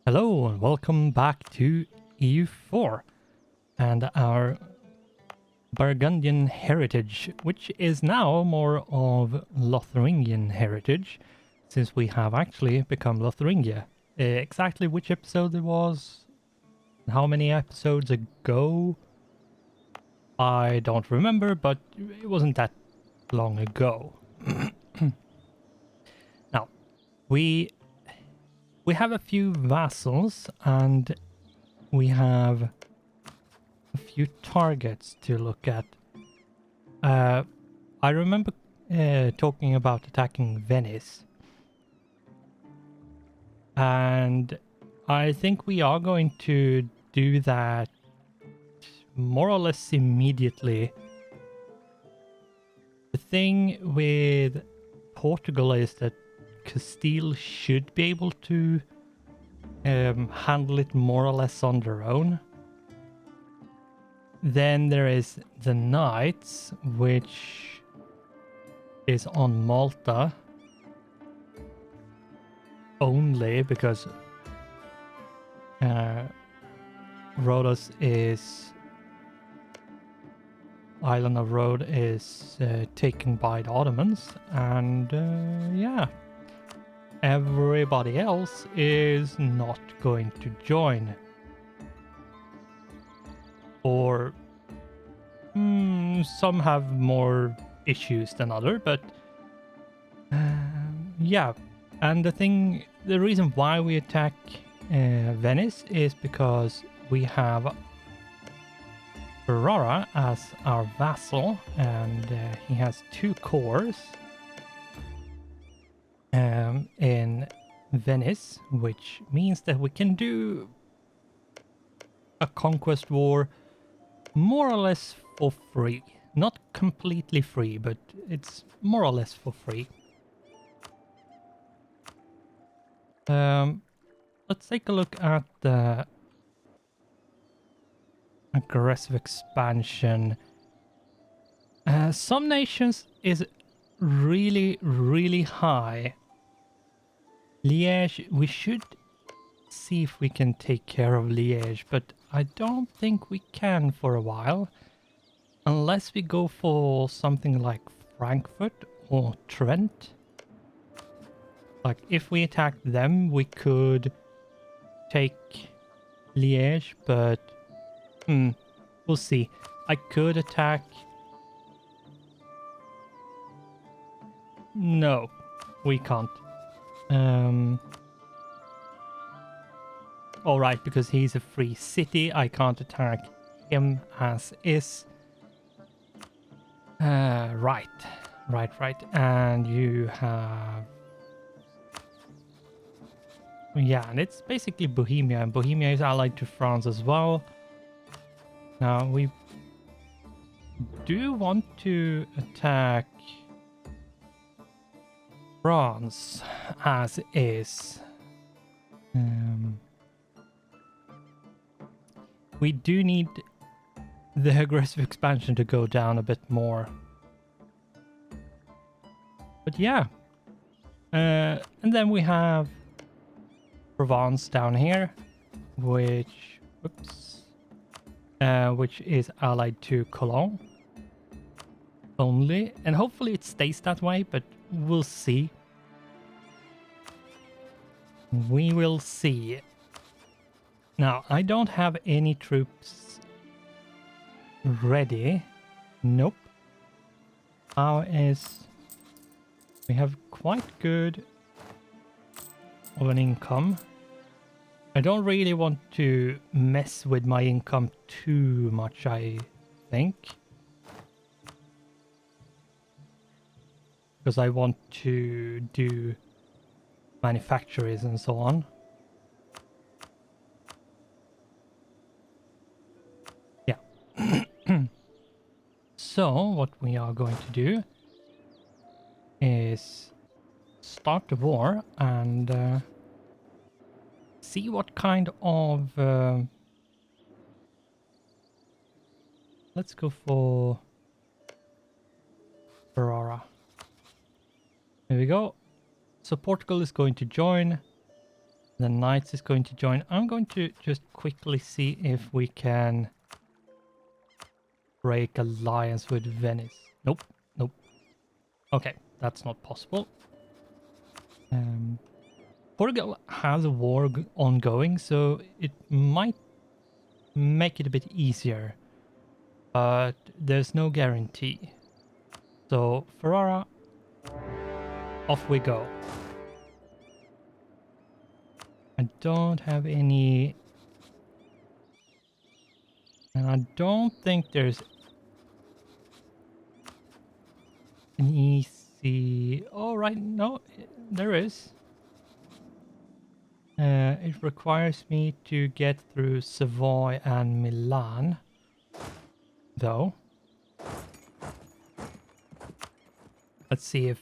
Hello and welcome back to EU4 and our Burgundian heritage, which is now more of Lotharingian heritage, since we have actually become Lotharingia. Exactly which episode it was, how many episodes ago, I don't remember, but it wasn't that long ago. Now, we have a few vassals and we have a few targets to look at. I remember talking about attacking Venice, and I think we are going to do that more or less immediately. The thing with Portugal is that Castile should be able to handle it more or less on their own. Then there is the Knights, which is on Malta only because Rhodos is island of Rhodes is taken by the Ottomans, and yeah, everybody else is not going to join. Or some have more issues than other, but yeah. And the reason why we attack Venice is because we have Ferrara as our vassal, and he has 2 cores in Venice, which means that we can do a conquest war more or less for free. Not completely free, but it's more or less for free. Let's take a look at the aggressive expansion. Some nations is really high. Liège, we should see if we can take care of Liège, but I don't think we can for a while. Unless we go for something like Frankfurt or Trent. Like, if we attack them, we could take Liège, but we'll see. I could attack... No, we can't. Alright, because he's a free city, I can't attack him as is. Right. And you have... Yeah, and it's basically Bohemia, and Bohemia is allied to France as well. Now, we do want to attack France as is. We do need the aggressive expansion to go down a bit more. But yeah. And then we have Provence down here, which is allied to Cologne only, and hopefully it stays that way, but we'll see. We will see. Now, I don't have any troops ready. Nope. We have quite good of an income. I don't really want to mess with my income too much, I think. Because I want to do manufactories and so on. Yeah. So, what we are going to do is start the war and see what kind of... let's go for Ferrara. There we go. So Portugal is going to join. The Knights is going to join. I'm going to just quickly see if we can break alliance with Venice. Nope, nope. Okay, that's not possible. Portugal has a war ongoing, so it might make it a bit easier, but there's no guarantee. So Ferrara, off we go. I don't have any, and I don't think there's an easy. Oh right, no, there is. It requires me to get through Savoy and Milan, though. Let's see if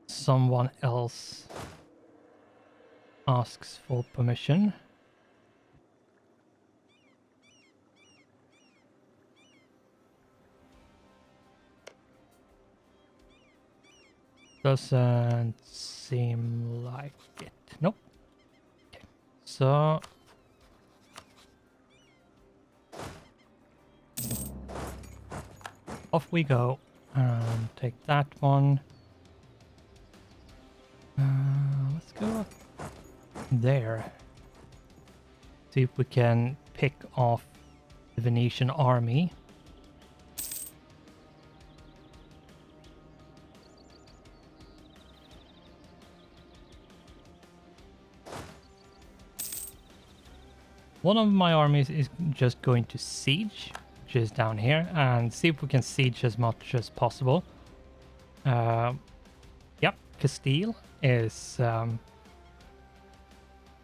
someone else asks for permission. Doesn't seem like it. Nope. Okay. So off we go. Take that one. Let's go up there. See if we can pick off the Venetian army. One of my armies is just going to siege, which is down here, and see if we can siege as much as possible. Yep, Castile is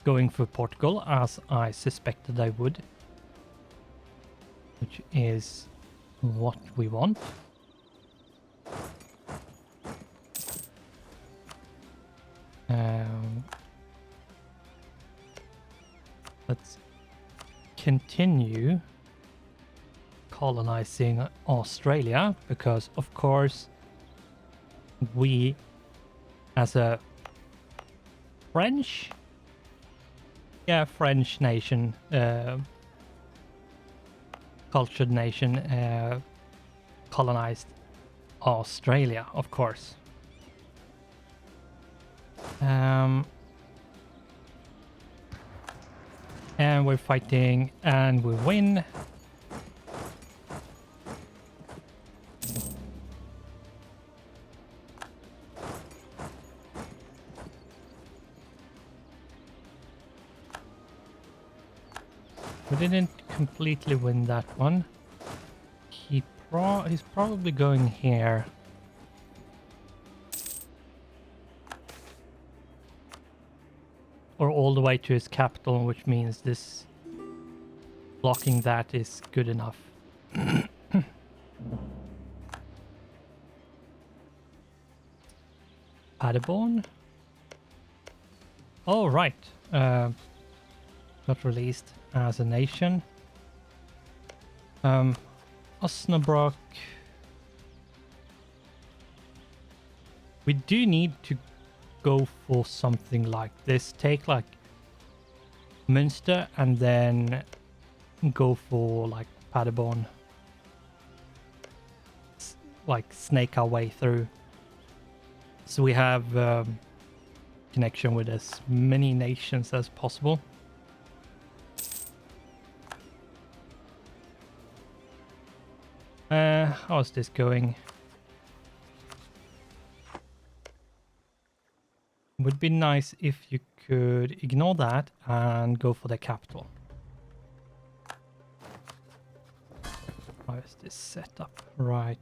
going for Portugal, as I suspected I would, which is what we want. Let's continue colonizing Australia, because of course we, as a French nation, cultured nation, colonized Australia, of course. And we're fighting and we win. We didn't completely win that one. He's probably going here. Or all the way to his capital, which means this blocking that is good enough. Paderborn? Oh, right. Got released as a nation. Osnabrück. We do need to go for something like this. Take like Münster and then go for like Paderborn. Like snake our way through. So we have connection with as many nations as possible. How's this going? Would be nice if you could ignore that and go for the capital. How is this set up? Right.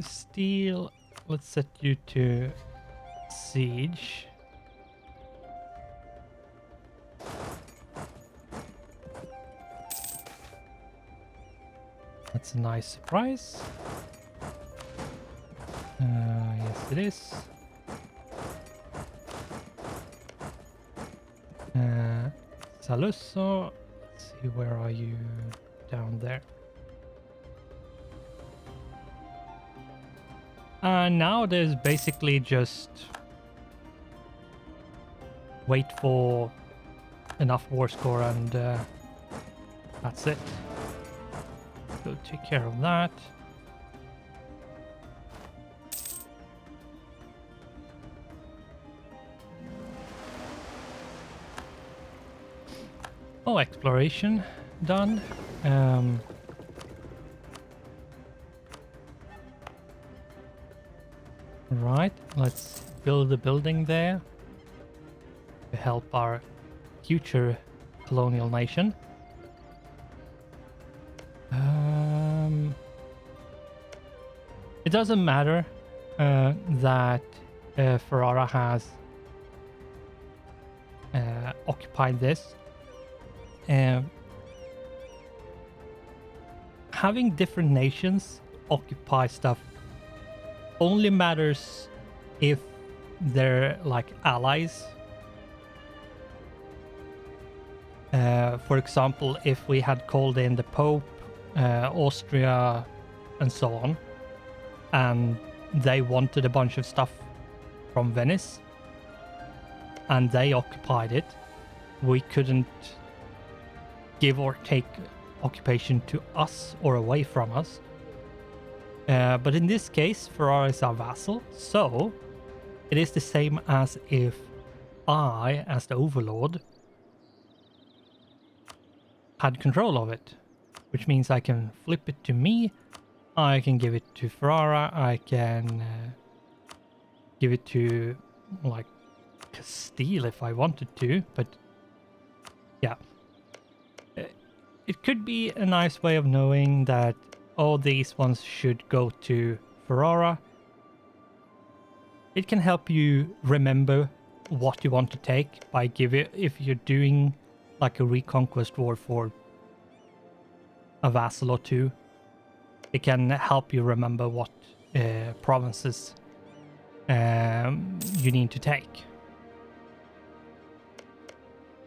Steel, let's set you to siege. That's a nice surprise. Yes, it is. Saluso, let's see, where are you? Down there. Now there's basically just wait for enough war score and that's it. Go take care of that. Oh, exploration done. Right, let's build a building there to help our future colonial nation. It doesn't matter that Ferrara has occupied this. Having different nations occupy stuff only matters if they're like allies. For example, if we had called in the Pope, Austria, and so on, and they wanted a bunch of stuff from Venice, and they occupied it, we couldn't give or take occupation to us or away from us. But in this case, Ferrara is our vassal, so it is the same as if I, as the overlord, had control of it, which means I can flip it to me, I can give it to Ferrara, I can give it to, like, Castile if I wanted to, but yeah. It could be a nice way of knowing that all these ones should go to Ferrara. It can help you remember what you want to take by if you're doing like a reconquest war for a vassal or two. It can help you remember what provinces you need to take.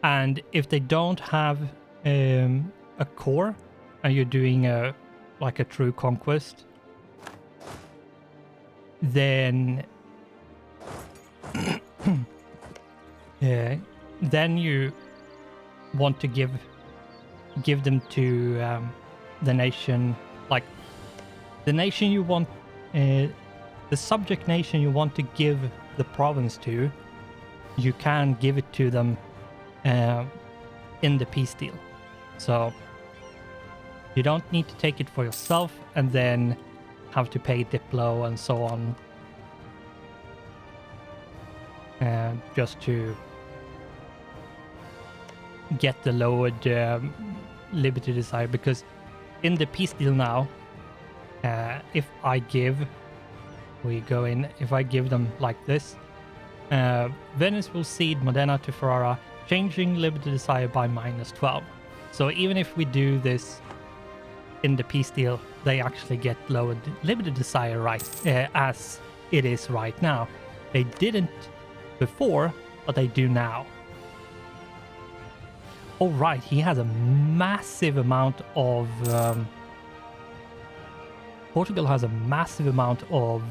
And if they don't have a core and you're doing a true conquest, then then you want to give them to the nation, like the nation you want, the subject nation you want to give the province to. You can give it to them in the peace deal, so you don't need to take it for yourself and then have to pay Diplo and so on, just to get the lowered liberty desire. Because in the peace deal now, if I give them like this, Venice will cede Modena to Ferrara, changing liberty desire by -12. So even if we do this in the peace deal, they actually get lowered liberty desire right as it is right now. They didn't before, but they do now. Oh right, he has a massive amount of Portugal has a massive amount of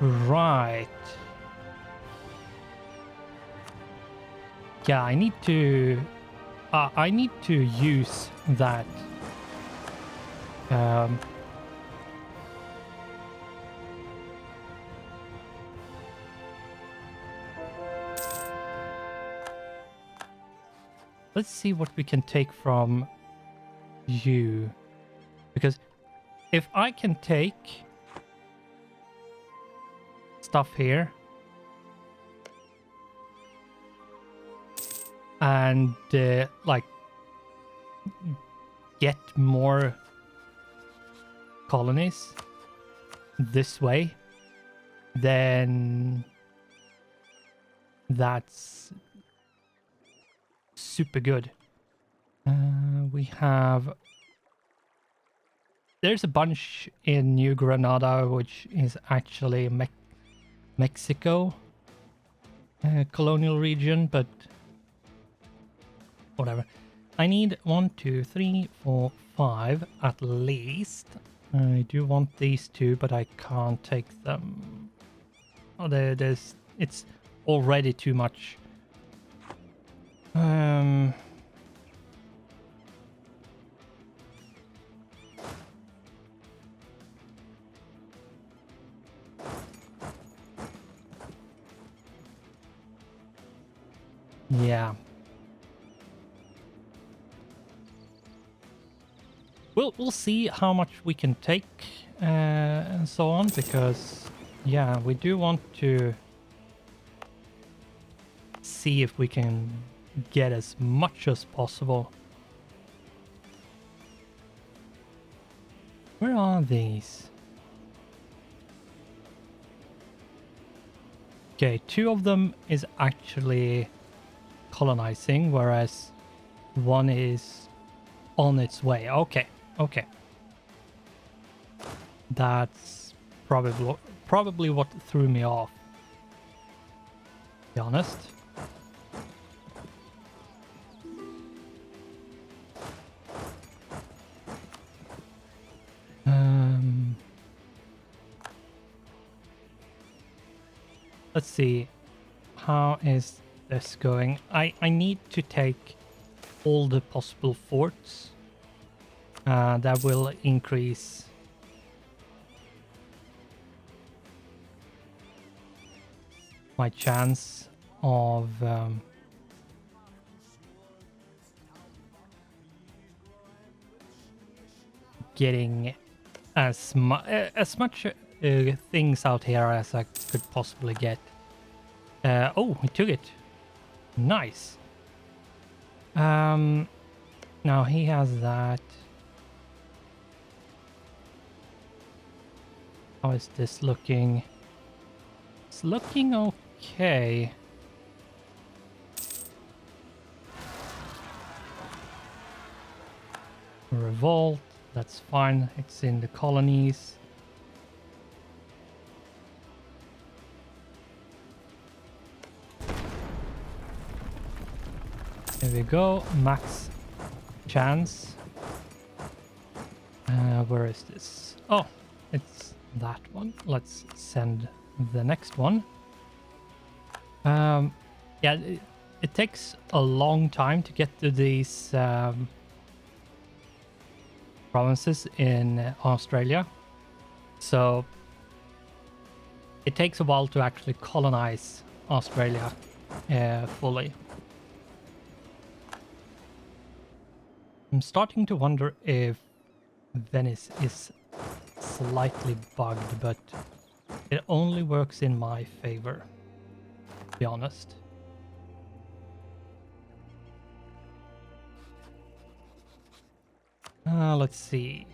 right. Yeah, I need to use that. Let's see what we can take from you. Because if I can take stuff here and like get more colonies this way, then that's super good. We have... There's a bunch in New Granada, which is actually Mexico colonial region, but whatever. I need 1, 2, 3, 4, 5 at least. I do want these two, but I can't take them. Oh, there's... It's already too much. Yeah. We'll see how much we can take and so on, because yeah, we do want to see if we can get as much as possible. Where are these? Okay, two of them is actually colonizing, whereas one is on its way. Okay, okay. That's probably what threw me off, to be honest. Let's see. How is this going? I need to take all the possible forts. That will increase my chance of getting as much things out here as I could possibly get. Oh, we took it. Nice. Now he has that. How is this looking? It's looking okay. Revolt, that's fine. It's in the colonies. There we go. Max chance. Where is this? Oh, it's that one. Let's send the next one. Yeah, it takes a long time to get to these provinces in Australia. So it takes a while to actually colonize Australia fully. I'm starting to wonder if Venice is slightly bugged, but it only works in my favor, to be honest. Let's see.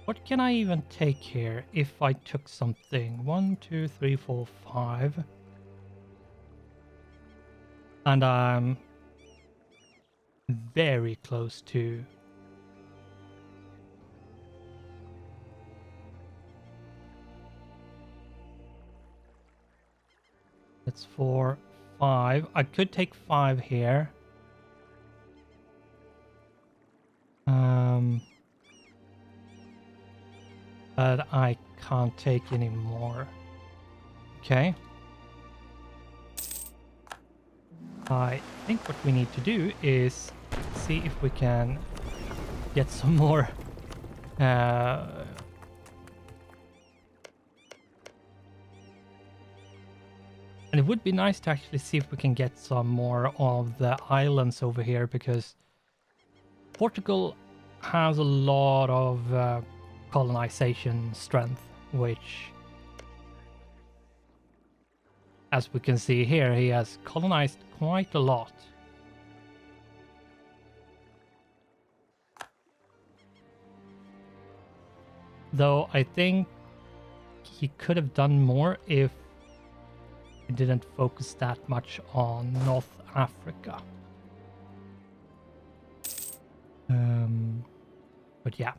What can I even take here if I took something? 1, 2, 3, 4, 5. And I'm very close to... That's 4, 5. I could take 5 here. But I can't take any more. Okay. I think what we need to do is see if we can get some more and it would be nice to actually see if we can get some more of the islands over here, because Portugal has a lot of colonization strength, which, as we can see here, he has colonized quite a lot. Though I think he could have done more if he didn't focus that much on North Africa. But yeah.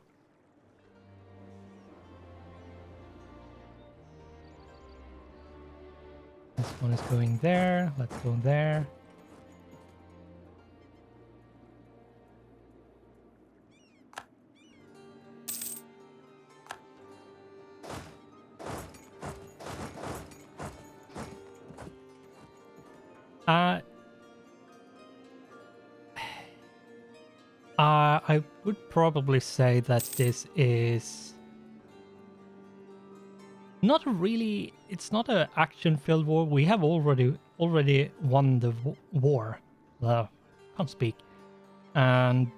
This one is going there. Let's go there. Uh, I would probably say that this is not really. It's not an action-filled war. We have already won the war. Can't speak. And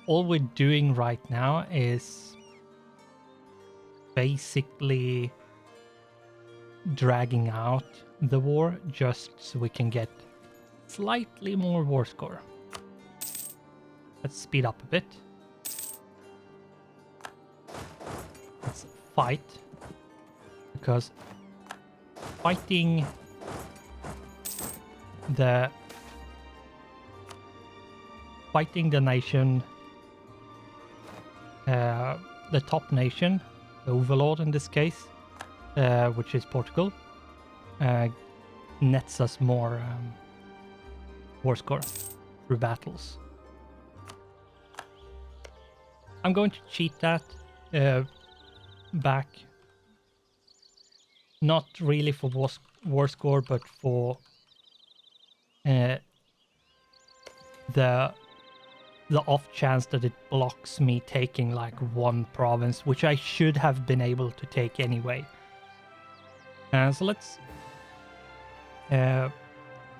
all we're doing right now is basically dragging out the war just so we can get slightly more war score. Let's speed up a bit. Let's fight. Because fighting the nation, the top nation, the overlord in this case, which is Portugal, nets us more war score through battles. I'm going to cheat that back. Not really for war score, but for the off chance that it blocks me taking like one province, which I should have been able to take anyway. So let's,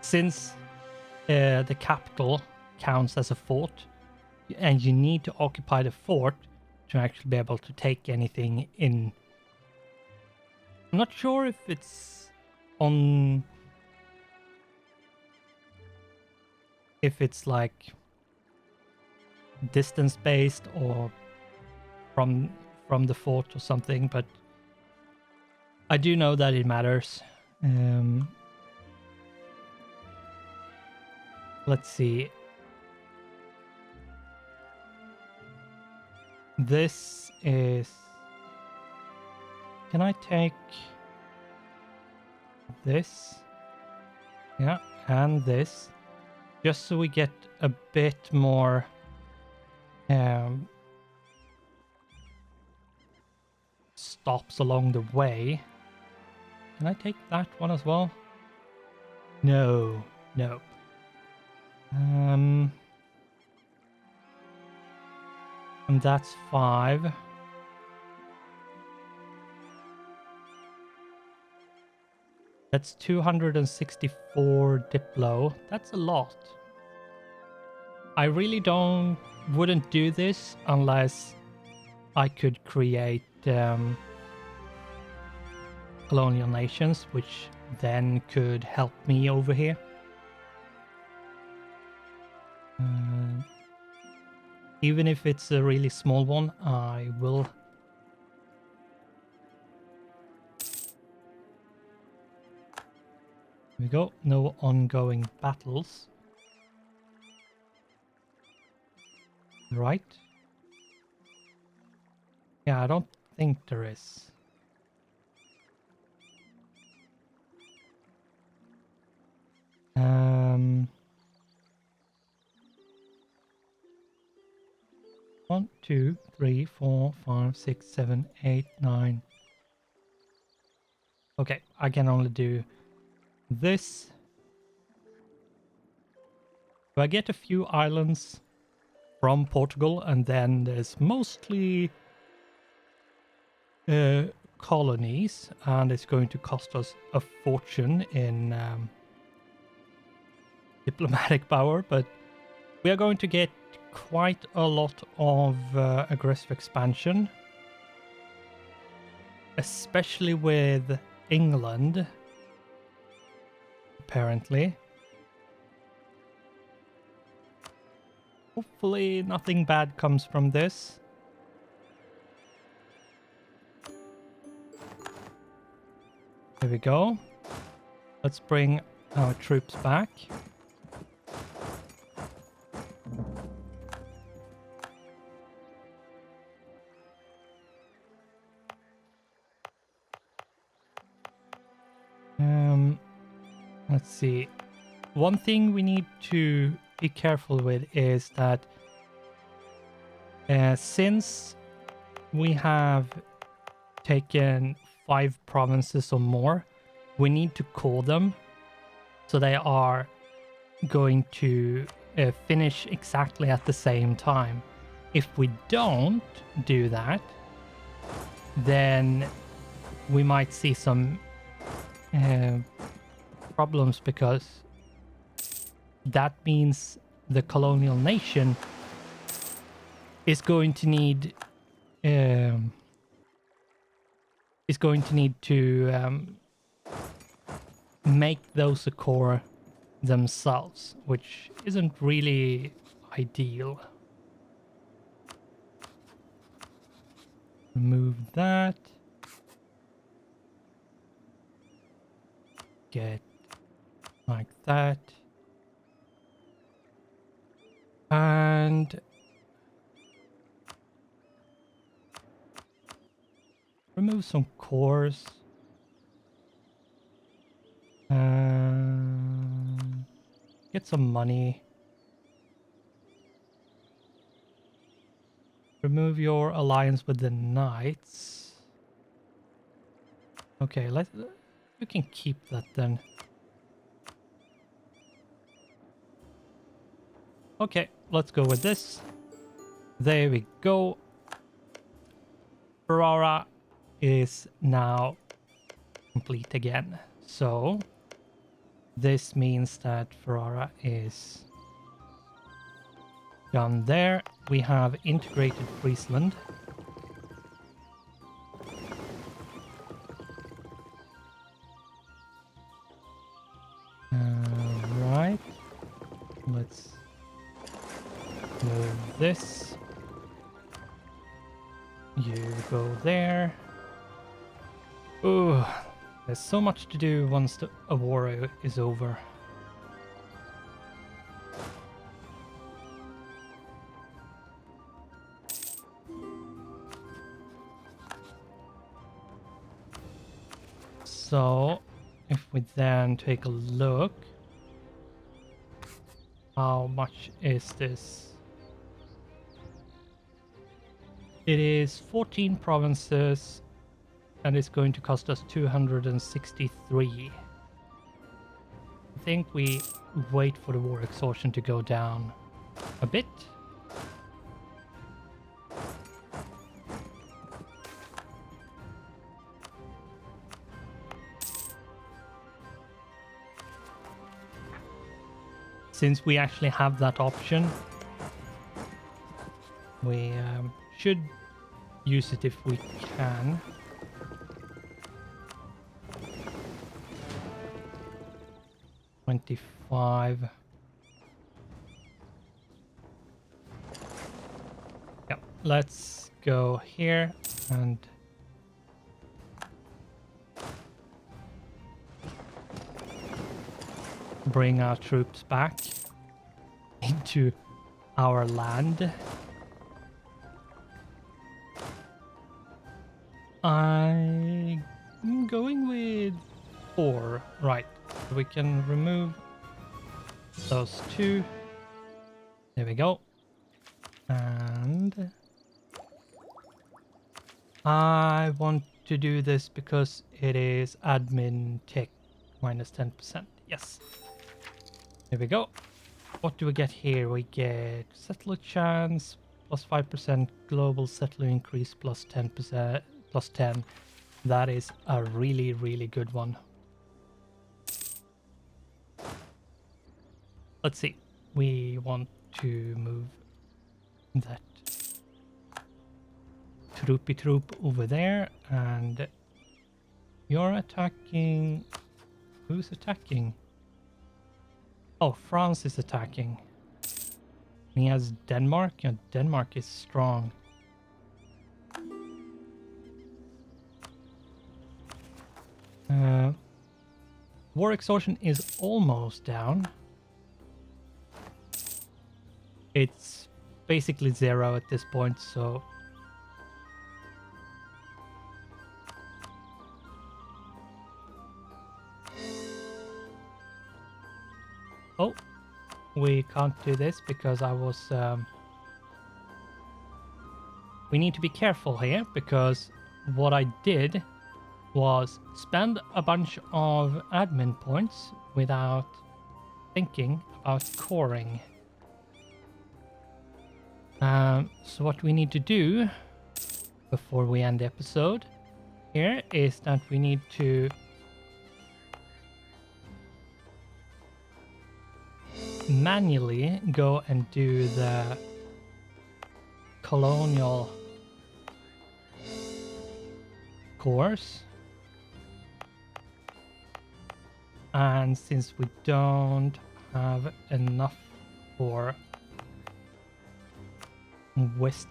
since the capital counts as a fort, and you need to occupy the fort to actually be able to take anything in. I'm not sure if it's on, if it's like distance based or from the fort or something, but I do know that it matters. Let's see. This is... Can I take this? Yeah, and this. Just so we get a bit more... stops along the way. Can I take that one as well? No, no. And that's 5. That's 264 Diplo. That's a lot. I really wouldn't do this unless I could create colonial nations, which then could help me over here. Even if it's a really small one, I will. Here we go. No ongoing battles. Right. Yeah, I don't think there is. One, 2, 3, 4, 5, 6, 7, 8, 9. Okay, I can only do this. So I get a few islands from Portugal, and then there's mostly colonies, and it's going to cost us a fortune in diplomatic power, but we are going to get quite a lot of aggressive expansion, especially with England, apparently. Hopefully nothing bad comes from this. Here we go. Let's bring our troops back. Let's see. One thing we need to be careful with is that since we have taken 5 provinces or more, we need to call them So they are going to finish exactly at the same time. If we don't do that, then we might see some problems, because that means the colonial nation is going to need to make those a core themselves, which isn't really ideal. Remove that. Get like that. And remove some cores. Get some money. Remove your alliance with the knights. Okay, we can keep that then. Okay, let's go with this. There we go. Ferrara is now complete again. So this means that Ferrara is done there. We have integrated Friesland. Right. Let's move this. You go there. Ooh, there's so much to do once a war is over. So, if we then take a look, how much is this? It is 14 provinces, and it's going to cost us 263. I think we wait for the war exhaustion to go down a bit. Since we actually have that option, we should use it if we can. $25. Yep, let's go here and bring our troops back into our land. I'm going with 4. Right, we can remove those 2. There we go. And I want to do this because it is admin tech minus 10%. Yes. There we go. What do we get here? We get settler chance plus 5%, global settler increase plus 10%, plus 10. That is a really, really good one. Let's see. We want to move that troop over there, and you're attacking. Who's attacking? Oh, France is attacking. He has Denmark, and Denmark is strong. War exhaustion is almost down. It's basically 0 at this point, so oh, we can't do this because I was we need to be careful here, because what I did was spend a bunch of admin points without thinking about coring. So what we need to do before we end the episode here is that we need to manually go and do the colonial course. And since we don't have enough for West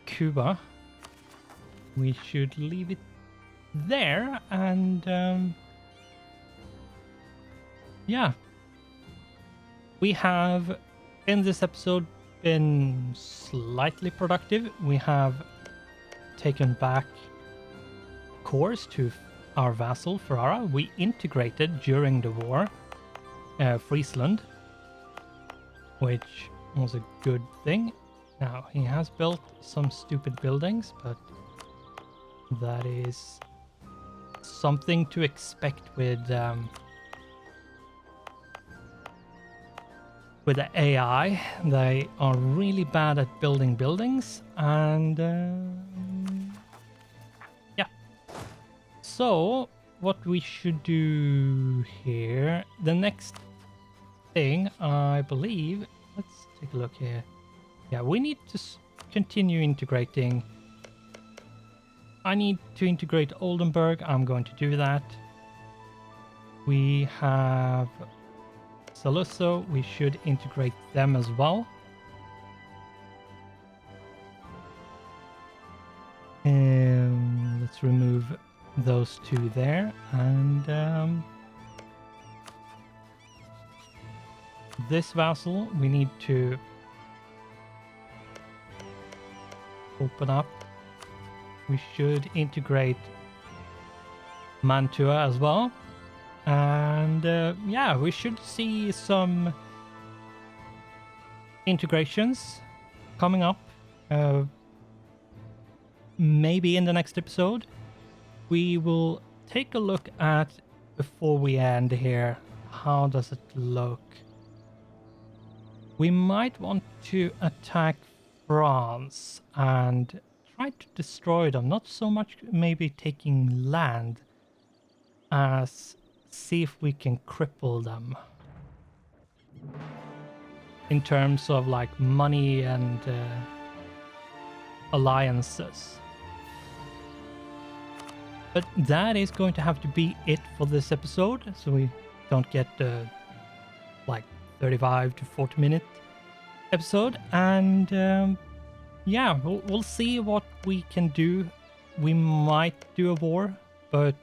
Cuba, we should leave it there. And yeah, we have in this episode been slightly productive. We have taken back cores to our vassal Ferrara. We integrated during the war Friesland, which was a good thing. Now, he has built some stupid buildings, but that is something to expect with the AI. They are really bad at building buildings, and yeah. So, what we should do here, the next thing, I believe, let's take a look here. Yeah, we need to continue integrating. I need to integrate Oldenburg. I'm going to do that. We have Saluzzo. We should integrate them as well. Let's remove those two there. And this vassal, we need to open up. We should integrate Mantua as well. And yeah, we should see some integrations coming up. Maybe in the next episode. We will take a look at, before we end here, how does it look? We might want to attack France and try to destroy them. Not so much maybe taking land as see if we can cripple them in terms of like money and alliances. But that is going to have to be it for this episode, so we don't get like 35 to 40 minute episode. And yeah, we'll see what we can do. We might do a war, but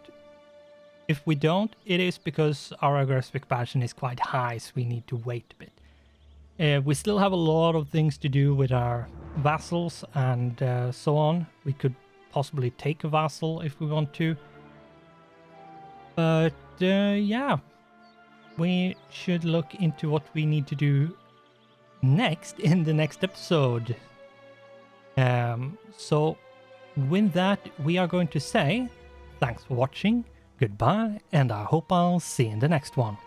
if we don't, it is because our aggressive expansion is quite high, so we need to wait a bit. We still have a lot of things to do with our vassals and so on. We could possibly take a vassal if we want to. But yeah, we should look into what we need to do next in the next episode. So with that, we are going to say thanks for watching, goodbye, and I hope I'll see you in the next one.